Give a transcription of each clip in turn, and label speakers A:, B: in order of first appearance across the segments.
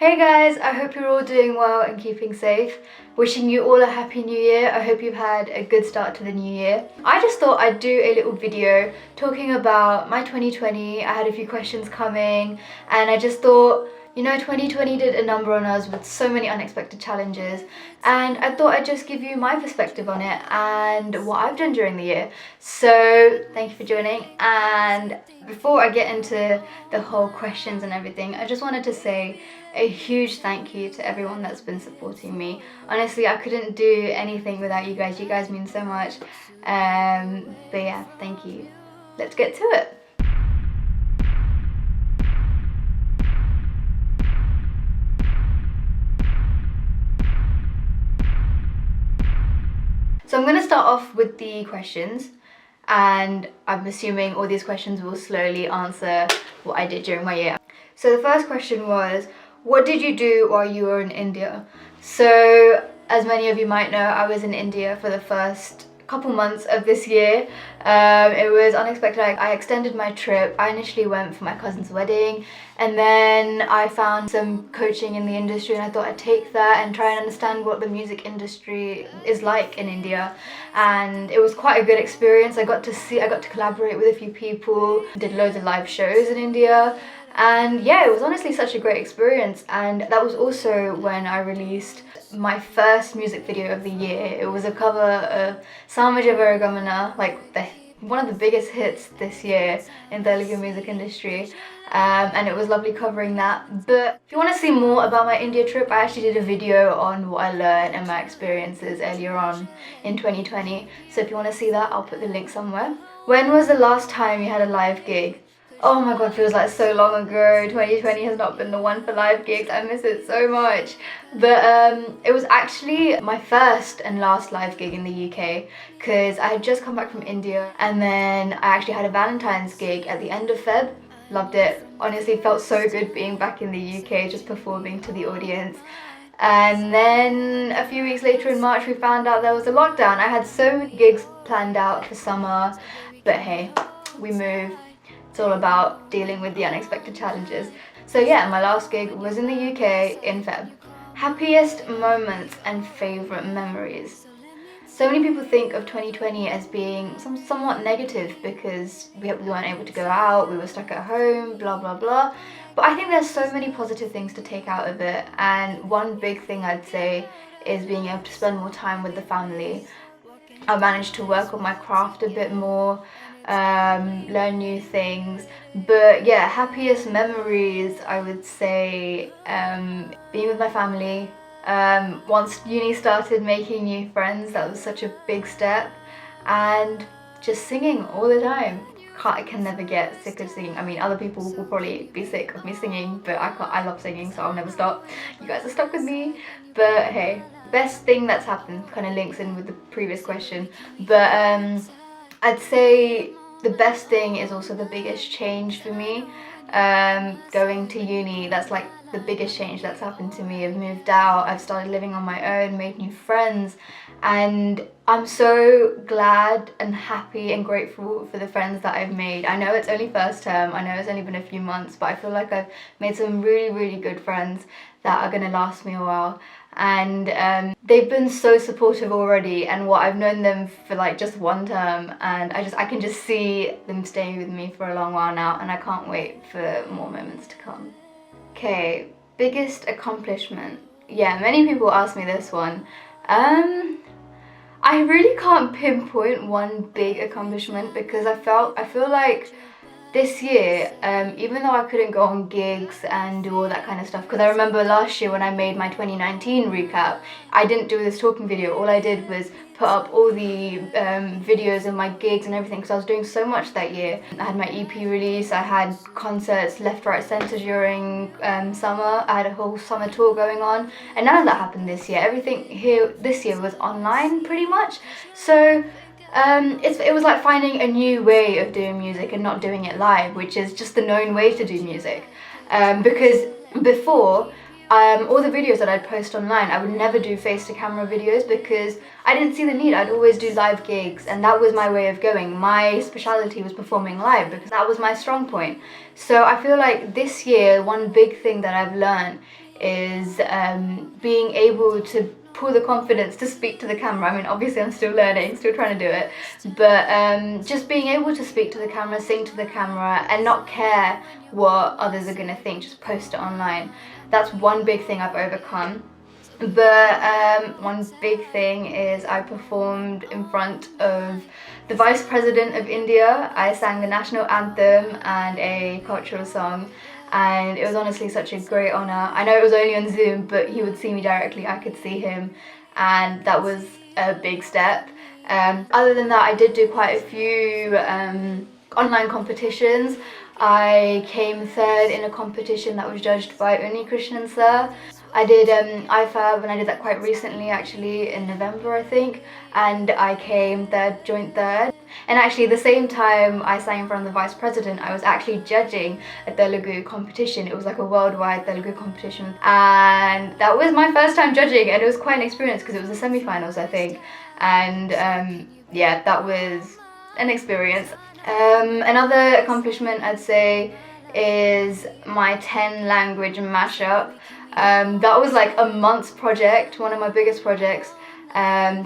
A: Hey guys, I hope you're all doing well and keeping safe. Wishing you all a happy new year. I hope you've had a good start to the new year. I just thought I'd do a little video talking about my 2020. I had a few questions coming and I just thought, 2020 did a number on us with so many unexpected challenges, and I thought I'd just give you my perspective on it and what I've done during the year. So thank you for joining, and before I get into the whole questions and everything, I just wanted to say a huge thank you to everyone that's been supporting me. Honestly, I couldn't do anything without you guys. You guys mean so much. But yeah, thank you. Let's get to it. So I'm going to start off with the questions, and I'm assuming all these questions will slowly answer what I did during my year. So the first question was, what did you do while you were in India? So as many of you might know, I was in India for the first couple months of this year. It was unexpected. I extended my trip. I initially went for my cousin's wedding, and then I found some coaching in the industry, and I thought I'd take that and try and understand what the music industry is like in India. And it was quite a good experience. I got to collaborate with a few people, did loads of live shows in India. And yeah, it was honestly such a great experience. And that was also when I released my first music video of the year. It was a cover of Samaja Varagamana, like one of the biggest hits this year in Telugu music industry. And it was lovely covering that. But if you want to see more about my India trip, I actually did a video on what I learned and my experiences earlier on in 2020. So if you want to see that, I'll put the link somewhere. When was the last time you had a live gig? Oh my god, feels like so long ago. 2020 has not been the one for live gigs. I miss it so much. But it was actually my first and last live gig in the UK, because I had just come back from India, and then I actually had a Valentine's gig at the end of Feb. Loved it. Honestly, felt so good being back in the UK, just performing to the audience. And then a few weeks later in March, we found out there was a lockdown. I had so many gigs planned out for summer, but hey, we moved. It's all about dealing with the unexpected challenges. So yeah, my last gig was in the UK in Feb. Happiest moments and favourite memories. So many people think of 2020 as being somewhat negative because we weren't able to go out, we were stuck at home, blah blah blah. But I think there's so many positive things to take out of it, and one big thing I'd say is being able to spend more time with the family. I managed to work on my craft a bit more, learn new things. But yeah, happiest memories, I would say being with my family. Once uni started, making new friends, that was such a big step. And just singing all the time. I can never get sick of singing. I mean, other people will probably be sick of me singing, but I love singing, so I'll never stop. You guys are stuck with me. But hey, best thing that's happened kind of links in with the previous question. But I'd say the best thing is also the biggest change for me. Going to uni, that's like the biggest change that's happened to me. I've moved out, I've started living on my own, made new friends, and I'm so glad and happy and grateful for the friends that I've made. I know it's only first term, I know it's only been a few months, but I feel like I've made some really, really good friends that are going to last me a while. And they've been so supportive already, and what I've known them for like just one term, and I can just see them staying with me for a long while now, and I can't wait for more moments to come. Okay, biggest accomplishment. Yeah, many people ask me this one. I really can't pinpoint one big accomplishment, because I feel like this year, even though I couldn't go on gigs and do all that kind of stuff, because I remember last year when I made my 2019 recap, I didn't do this talking video. All I did was put up all the videos of my gigs and everything, because I was doing so much that year. I had my EP release, I had concerts left, right, centre during summer. I had a whole summer tour going on, and none of that happened this year. Everything here this year was online pretty much. So it was like finding a new way of doing music and not doing it live, which is just the known way to do music. Because before, all the videos that I'd post online, I would never do face-to-camera videos because I didn't see the need. I'd always do live gigs, and that was my way of going. My speciality was performing live because that was my strong point. So I feel like this year, one big thing that I've learned is being able to pull the confidence to speak to the camera. I mean, obviously I'm still learning, still trying to do it, but just being able to speak to the camera, sing to the camera, and not care what others are gonna think, just post it online. That's one big thing I've overcome. But one big thing is I performed in front of the Vice President of India. I sang the national anthem and a cultural song, and it was honestly such a great honour. I know it was only on Zoom, but he would see me directly, I could see him, and that was a big step. Other than that, I did do quite a few online competitions. I came third in a competition that was judged by Uni Krishnan sir. I did IFAB, and I did that quite recently, actually in November I think, and I came third, joint third. And actually the same time I sang in front of the Vice President, I was actually judging a Telugu competition. It was like a worldwide Telugu competition, and that was my first time judging, and it was quite an experience because it was the semi-finals I think, and yeah, that was an experience. Another accomplishment I'd say is my 10 language mashup. That was like a month's project, one of my biggest projects.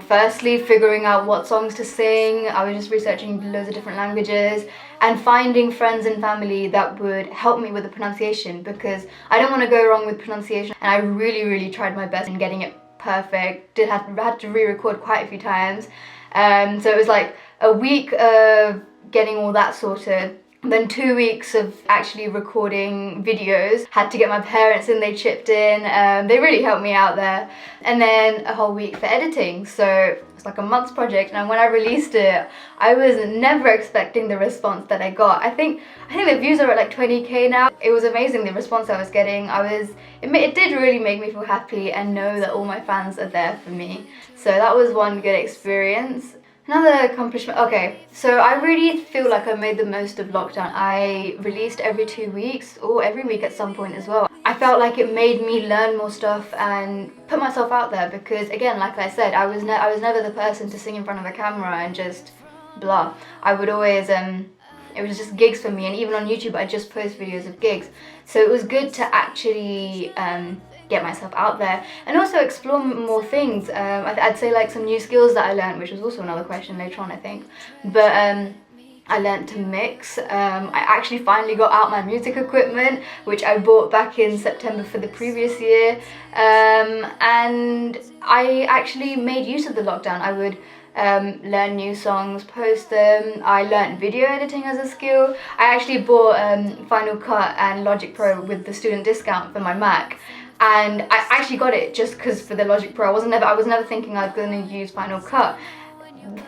A: Firstly, figuring out what songs to sing. I was just researching loads of different languages and finding friends and family that would help me with the pronunciation, because I don't want to go wrong with pronunciation, and I really tried my best in getting it perfect. Had to re-record quite a few times. So it was like a week of getting all that sorted, then 2 weeks of actually recording videos. Had to get my parents in, they chipped in, they really helped me out there, and then a whole week for editing. So it's like a month's project, and when I released it, I was never expecting the response that I got. I think the views are at like 20k now. It was amazing, the response I was getting. It did really make me feel happy and know that all my fans are there for me. So that was one good experience. Another accomplishment, okay, so I really feel like I made the most of lockdown. I released every 2 weeks, or every week at some point as well. I felt like it made me learn more stuff and put myself out there, because again, like I said, I was never the person to sing in front of a camera and just blah. I would always, it was just gigs for me, and even on YouTube I just post videos of gigs. So it was good to actually get myself out there and also explore more things. I'd say like some new skills that I learned, which was also another question later on I think, but I learned to mix. I actually finally got out my music equipment, which I bought back in September for the previous year, and I actually made use of the lockdown. I would learn new songs, post them. I learned video editing as a skill. I actually bought Final Cut and Logic Pro with the student discount for my Mac, and I actually got it just because for the Logic Pro. I was never thinking I was going to use Final Cut.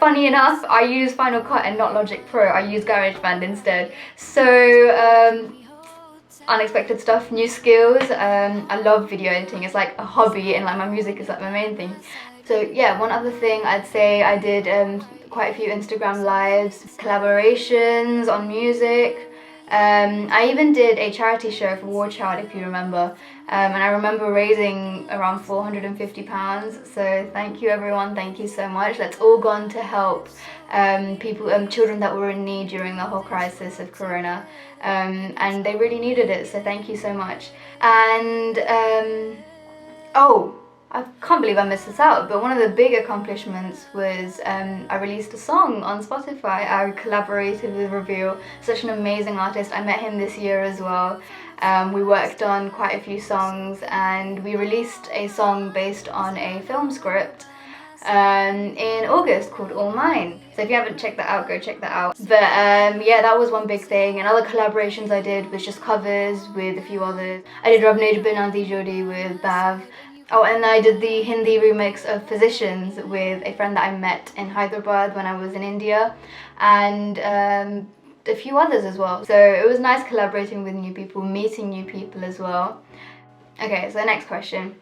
A: Funny enough, I use Final Cut and not Logic Pro. I use GarageBand instead. So unexpected stuff, new skills. I love video editing. It's like a hobby, and like my music is like my main thing. So yeah, one other thing I'd say, I did quite a few Instagram lives, collaborations on music. I even did a charity show for War Child, if you remember, and I remember raising around £450. So thank you everyone, thank you so much. That's all gone to help children that were in need during the whole crisis of Corona, and they really needed it. So thank you so much. And oh, I can't believe I missed this out, but one of the big accomplishments was I released a song on Spotify. I collaborated with Reveal, such an amazing artist. I met him this year as well. We worked on quite a few songs, and we released a song based on a film script in August called All Mine. So if you haven't checked that out, go check that out. But yeah, that was one big thing. And other collaborations I did was just covers with a few others. I did Rab Ne Binandi Jodi with Bav. Oh, and I did the Hindi remix of Physicians with a friend that I met in Hyderabad when I was in India, and a few others as well. So it was nice collaborating with new people, meeting new people as well. Okay, so next question.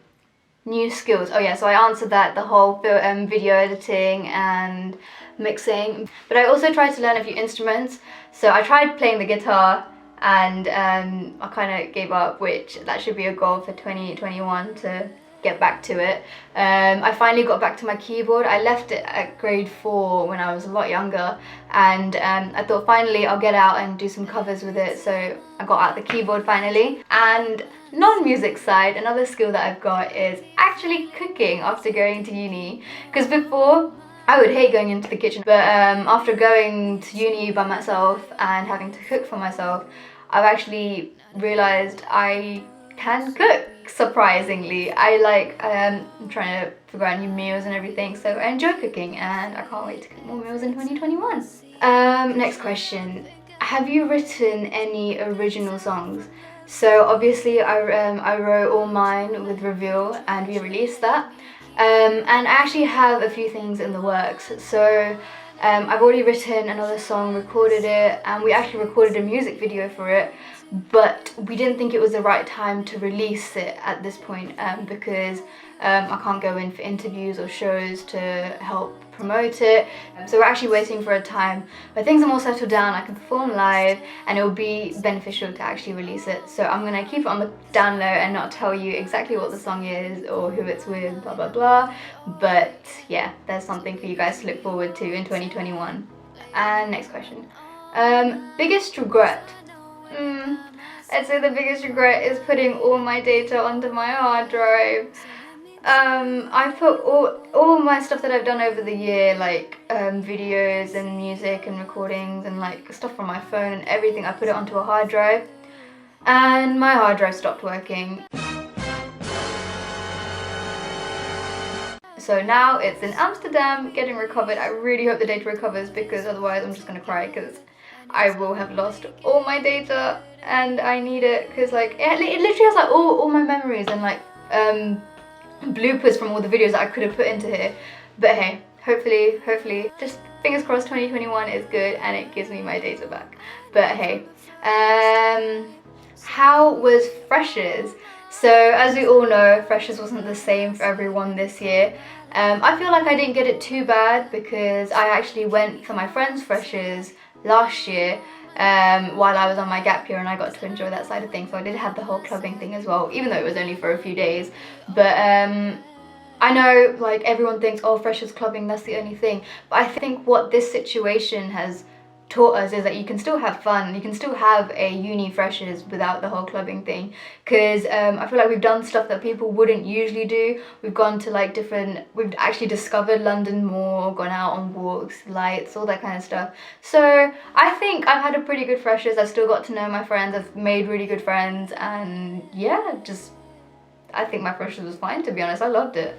A: New skills. Oh yeah, so I answered that, the whole video editing and mixing. But I also tried to learn a few instruments. So I tried playing the guitar, and I kind of gave up, which that should be a goal for 2021, to get back to it. I finally got back to my keyboard. I left it at grade 4 when I was a lot younger, and I thought finally I'll get out and do some covers with it, so I got out the keyboard finally. And non-music side, another skill that I've got is actually cooking after going to uni, because before I would hate going into the kitchen, but after going to uni by myself and having to cook for myself, I've actually realised I can cook, surprisingly. I'm trying to figure out new meals and everything, so I enjoy cooking and I can't wait to cook more meals in 2021. Next question. Have you written any original songs? So obviously I wrote all mine with Reveal and we released that. And I actually have a few things in the works. So I've already written another song, recorded it, and we actually recorded a music video for it, but we didn't think it was the right time to release it at this point because I can't go in for interviews or shows to help promote it. So we're actually waiting for a time where things are more settled down, I can perform live, and it will be beneficial to actually release it. So I'm gonna keep it on the down low and not tell you exactly what the song is or who it's with, blah blah blah. But yeah, there's something for you guys to look forward to in 2021. And next question. Biggest regret? I'd say the biggest regret is putting all my data onto my hard drive. I put all my stuff that I've done over the year, like videos and music and recordings and like stuff from my phone and everything, I put it onto a hard drive and my hard drive stopped working. So now it's in Amsterdam getting recovered. I really hope the data recovers, because otherwise I'm just gonna cry, because I will have lost all my data and I need it, because like it literally has like all my memories and like bloopers from all the videos that I could have put into here. But hey, hopefully, just fingers crossed 2021 is good and it gives me my data back. But hey, how was Freshers? So as we all know, Freshers wasn't the same for everyone this year. I feel like I didn't get it too bad because I actually went for my friend's Freshers last year while I was on my gap year, and I got to enjoy that side of things. So I did have the whole clubbing thing as well, even though it was only for a few days. But I know like everyone thinks, oh, Freshers clubbing, that's the only thing. But I think what this situation has taught us is that you can still have fun, you can still have a uni Freshers without the whole clubbing thing, because I feel like we've done stuff that people wouldn't usually do. We've gone to like we've actually discovered London more, gone out on walks, lights, all that kind of stuff. So I think I've had a pretty good Freshers. I've still got to know my friends, I've made really good friends, and yeah, just I think my Freshers was fine, to be honest. I loved it.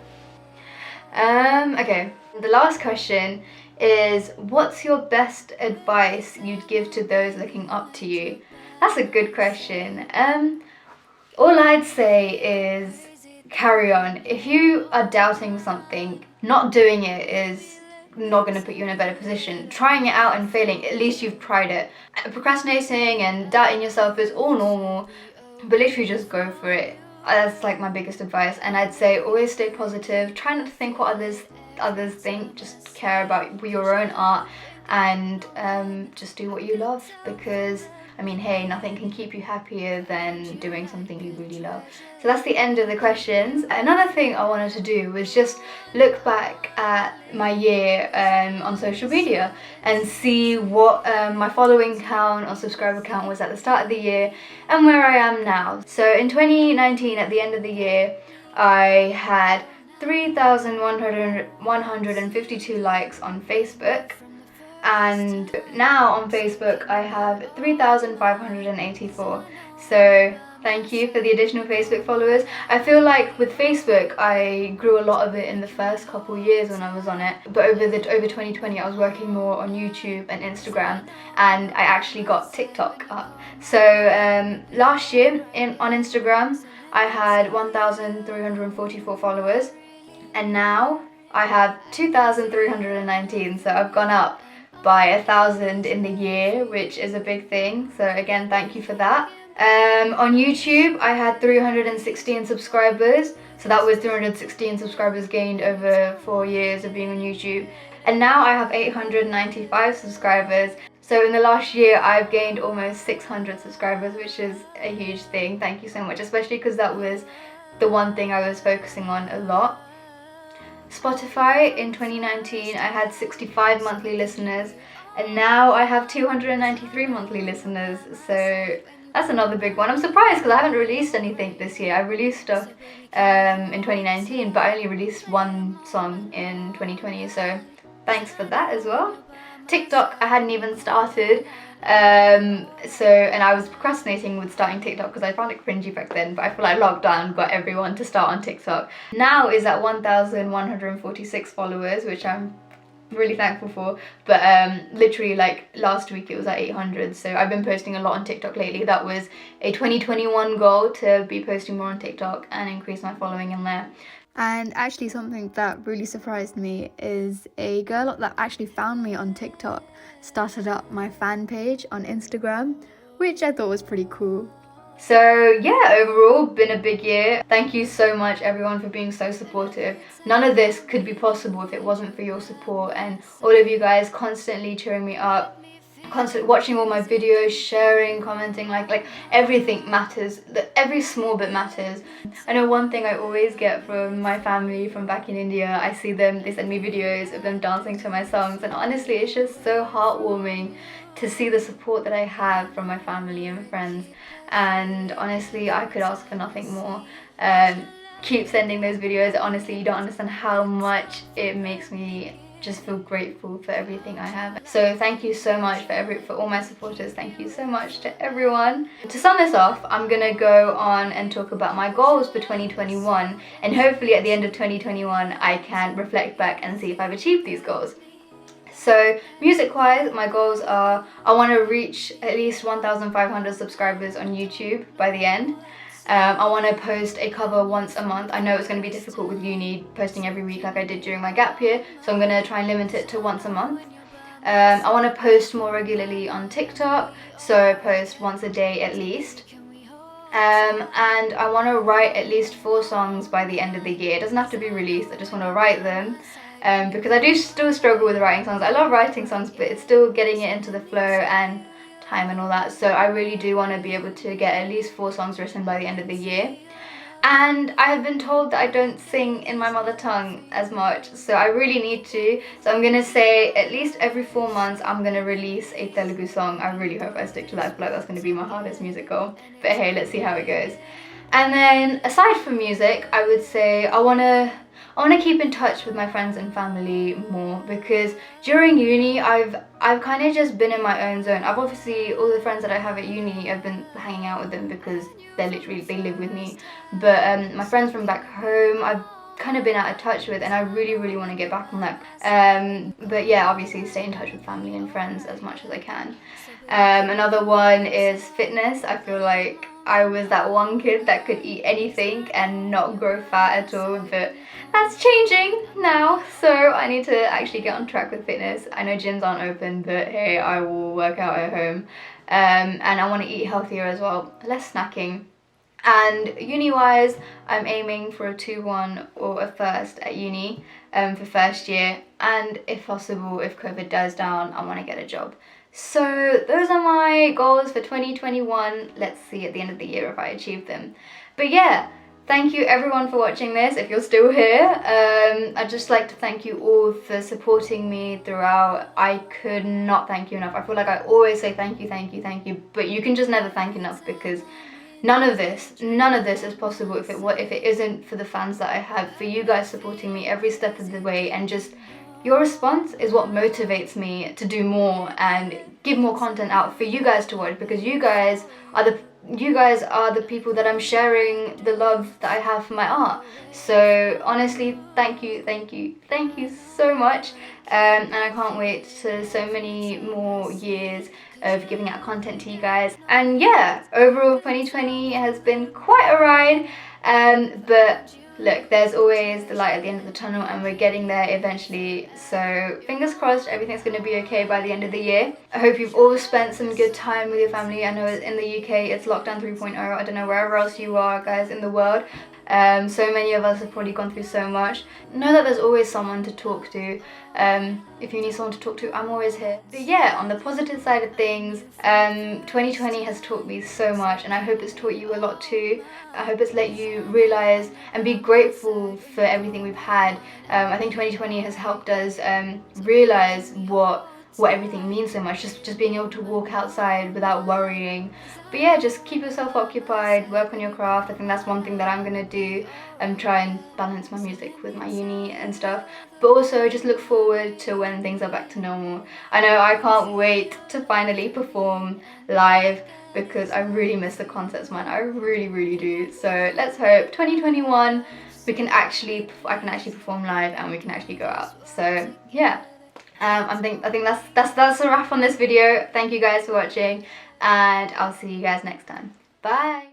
A: Okay, the last question is, what's your best advice you'd give to those looking up to you? That's a good question. All I'd say is carry on. If you are doubting something, not doing it is not going to put you in a better position. Trying it out and failing, at least you've tried it. Procrastinating and doubting yourself is all normal, but literally just go for it. That's like my biggest advice. And I'd say always stay positive. Try not to think what others think. Just care about your own art and just do what you love, because I mean, hey, nothing can keep you happier than doing something you really love. So that's the end of the questions. Another thing I wanted to do was just look back at my year on social media and see what my following count or subscriber count was at the start of the year and where I am now. So in 2019, at the end of the year, I had 3,152 likes on Facebook, and now on Facebook I have 3,584. So thank you for the additional Facebook followers. I feel like with Facebook I grew a lot of it in the first couple years when I was on it, but over 2020 I was working more on YouTube and Instagram, and I actually got TikTok up. So last year on Instagram I had 1,344 followers, and now I have 2,319, so I've gone up by 1,000 in the year, which is a big thing. So again, thank you for that. On YouTube I had 316 subscribers, so that was 316 subscribers gained over 4 years of being on YouTube, and now I have 895 subscribers. So in the last year I've gained almost 600 subscribers, which is a huge thing. Thank you so much, especially because that was the one thing I was focusing on a lot. Spotify, in 2019 I had 65 monthly listeners, and now I have 293 monthly listeners, so that's another big one. I'm surprised because I haven't released anything this year. I released stuff in 2019, but I only released one song in 2020, so thanks for that as well. TikTok, I hadn't even started, and I was procrastinating with starting TikTok because I found it cringy back then, but I feel like lockdown got everyone to start on TikTok. Now is at 1,146 followers, which I'm really thankful for, but literally like last week it was at 800, so I've been posting a lot on TikTok lately. That was a 2021 goal, to be posting more on TikTok and increase my following in there. And actually something that really surprised me is a girl that actually found me on TikTok started up my fan page on Instagram, which I thought was pretty cool. So yeah, overall, been a big year. Thank you so much everyone for being so supportive. None of this could be possible if it wasn't for your support and all of you guys constantly cheering me up, constantly watching all my videos, sharing, commenting, like everything matters. Every small bit matters. I know one thing I always get from my family from back in India, I see them, they send me videos of them dancing to my songs, and honestly it's just so heartwarming to see the support that I have from my family and friends, and honestly I could ask for nothing more. Keep sending those videos. Honestly, you don't understand how much it makes me just feel grateful for everything I have. So thank you so much for all my supporters. Thank you so much to everyone. To sum this off, I'm gonna go on and talk about my goals for 2021, and hopefully at the end of 2021 I can reflect back and see if I've achieved these goals. So music wise, my goals are, I want to reach at least 1,500 subscribers on YouTube by the end. I want to post a cover once a month. I know it's going to be difficult with uni, posting every week like I did during my gap year, so I'm going to try and limit it to once a month. I want to post more regularly on TikTok, so post once a day at least. And I want to write at least 4 songs by the end of the year. It doesn't have to be released, I just want to write them. Because I do still struggle with writing songs. I love writing songs, but it's still getting it into the flow and time and all that. So I really do want to be able to get at least 4 songs written by the end of the year. And I have been told that I don't sing in my mother tongue as much, so I really need to. So I'm gonna say at least every 4 months I'm gonna release a Telugu song. I really hope I stick to that. I feel like that's gonna be my hardest music goal. But hey, let's see how it goes. And then aside from music, I would say I wanna keep in touch with my friends and family more, because during uni I've kind of just been in my own zone. I've obviously, all the friends that I have at uni, I've been hanging out with them because they live with me, but my friends from back home I've kind of been out of touch with, and I really want to get back on that. But yeah, obviously stay in touch with family and friends as much as I can. Another one is fitness. I feel like I was that one kid that could eat anything and not grow fat at all, but that's changing now, so I need to actually get on track with fitness. I know gyms aren't open, but hey, I will work out at home. And I want to eat healthier as well, less snacking. And uni-wise, I'm aiming for a 2-1 or a first at uni for first year, and if possible, if COVID dies down, I want to get a job. So those are my goals for 2021. Let's see at the end of the year if I achieve them. But yeah, thank you everyone for watching this, if you're still here. I'd just like to thank you all for supporting me throughout. I could not thank you enough. I feel like I always say thank you, but you can just never thank enough, because none of this is possible if it isn't for the fans that I have, for you guys supporting me every step of the way, and just your response is what motivates me to do more and give more content out for you guys to watch, because you guys are the people that I'm sharing the love that I have for my art. So honestly, thank you so much, and I can't wait to so many more years of giving out content to you guys. And yeah, overall 2020 has been quite a ride, but look, there's always the light at the end of the tunnel, and we're getting there eventually. So fingers crossed everything's going to be okay by the end of the year. I hope you've all spent some good time with your family. I know in the UK it's lockdown 3.0. I don't know wherever else you are, guys, in the world. So many of us have probably gone through so much. Know that there's always someone to talk to. If you need someone to talk to, I'm always here. But yeah, on the positive side of things, 2020 has taught me so much, and I hope it's taught you a lot too. I hope it's let you realise and be grateful for everything we've had. I think 2020 has helped us realise what everything means so much, just being able to walk outside without worrying. But yeah, just keep yourself occupied, work on your craft. I think that's one thing that I'm gonna do, and try and balance my music with my uni and stuff. But also just look forward to when things are back to normal. I know I can't wait to finally perform live, because I really miss the concerts, man. I really do. So let's hope 2021 I can actually perform live and we can actually go out. So yeah. I think that's a wrap on this video. Thank you guys for watching, and I'll see you guys next time. Bye!